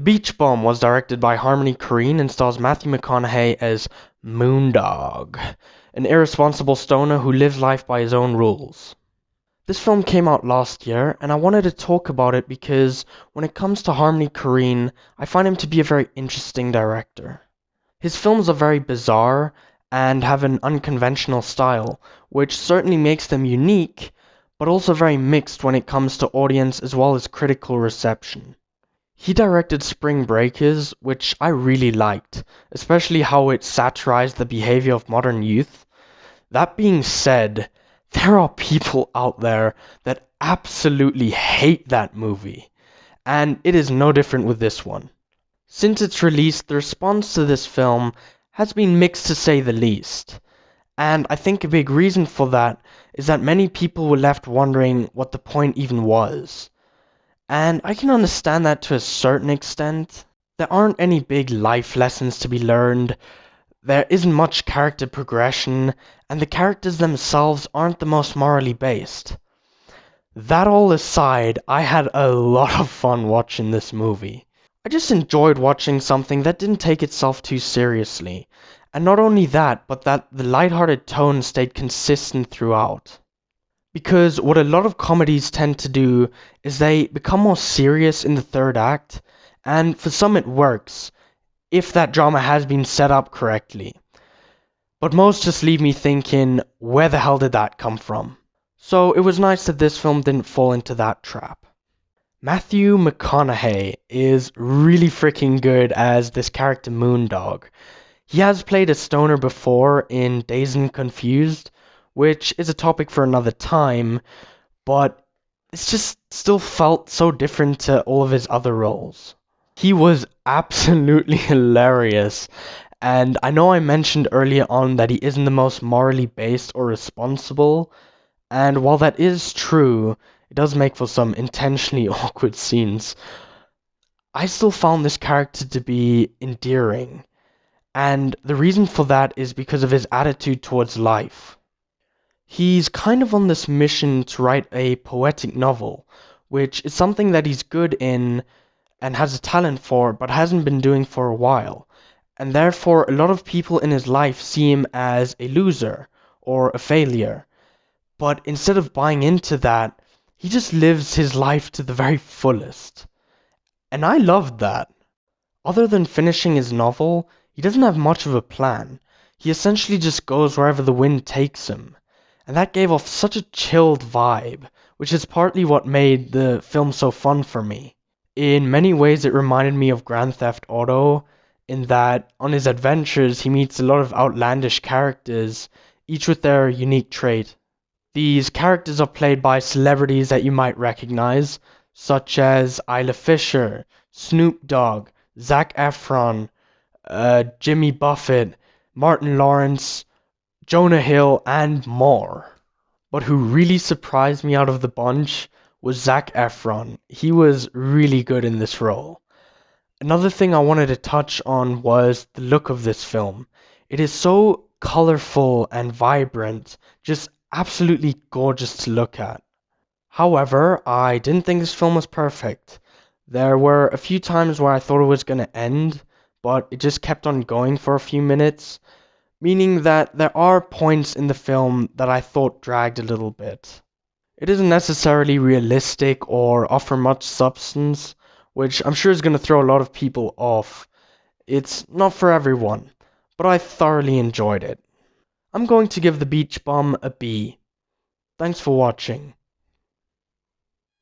Beach Bum was directed by Korine and stars Matthew McConaughey as Moondog, an irresponsible stoner who lives life by his own rules. This film came out last year, and I wanted to talk about it because when it comes to Korine, I find him to be a very interesting director. His films are very bizarre and have an unconventional style, which certainly makes them unique, but also very mixed when it comes to audience as well as critical reception. He directed Spring Breakers, which I really liked, especially how it satirized the behavior of modern youth. That being said, there are people out there that absolutely hate that movie, and it is no different with this one. Since its release, the response to this film has been mixed to say the least, and I think a big reason for that is that many people were left wondering what the point even was. And I can understand that to a certain extent. There aren't any big life lessons to be learned, there isn't much character progression, and the characters themselves aren't the most morally based. That all aside, I had a lot of fun watching this movie. I just enjoyed watching something that didn't take itself too seriously, and not only that, but that the lighthearted tone stayed consistent throughout. Because what a lot of comedies tend to do is they become more serious in the third act, and for some it works, if that drama has been set up correctly. But most just leave me thinking, where the hell did that come from? So it was nice that this film didn't fall into that trap. Matthew McConaughey is really freaking good as this character Moondog. He has played a stoner before in Dazed and Confused, which is a topic for another time, but it's just still felt so different to all of his other roles. He was absolutely hilarious, and I know I mentioned earlier on that he isn't the most morally based or responsible, and while that is true, it does make for some intentionally awkward scenes. I still found this character to be endearing, and the reason for that is because of his attitude towards life. He's kind of on this mission to write a poetic novel, which is something that he's good in and has a talent for, but hasn't been doing for a while. And therefore, a lot of people in his life see him as a loser or a failure. But instead of buying into that, he just lives his life to the very fullest. And I loved that. Other than finishing his novel, he doesn't have much of a plan. He essentially just goes wherever the wind takes him. And that gave off such a chilled vibe, which is partly what made the film so fun for me. In many ways, it reminded me of Grand Theft Auto, in that on his adventures he meets a lot of outlandish characters, each with their unique trait. These characters are played by celebrities that you might recognize, such as Isla, Snoop Dogg, Zac Efron, Jimmy Buffett, Martin Lawrence, Jonah Hill, and more. But who really surprised me out of the bunch was Zac Efron. He was really good in this role. Another thing I wanted to touch on was the look of this film. It is so colorful and vibrant, just absolutely gorgeous to look at. However, I didn't think this film was perfect. There were a few times where I thought it was going to end, but it just kept on going for a few minutes, meaning that there are points in the film that I thought dragged a little bit. It isn't necessarily realistic or offer much substance, which I'm sure is going to throw a lot of people off. It's not for everyone, but I thoroughly enjoyed it. I'm going to give The Beach Bum a B. Thanks for watching.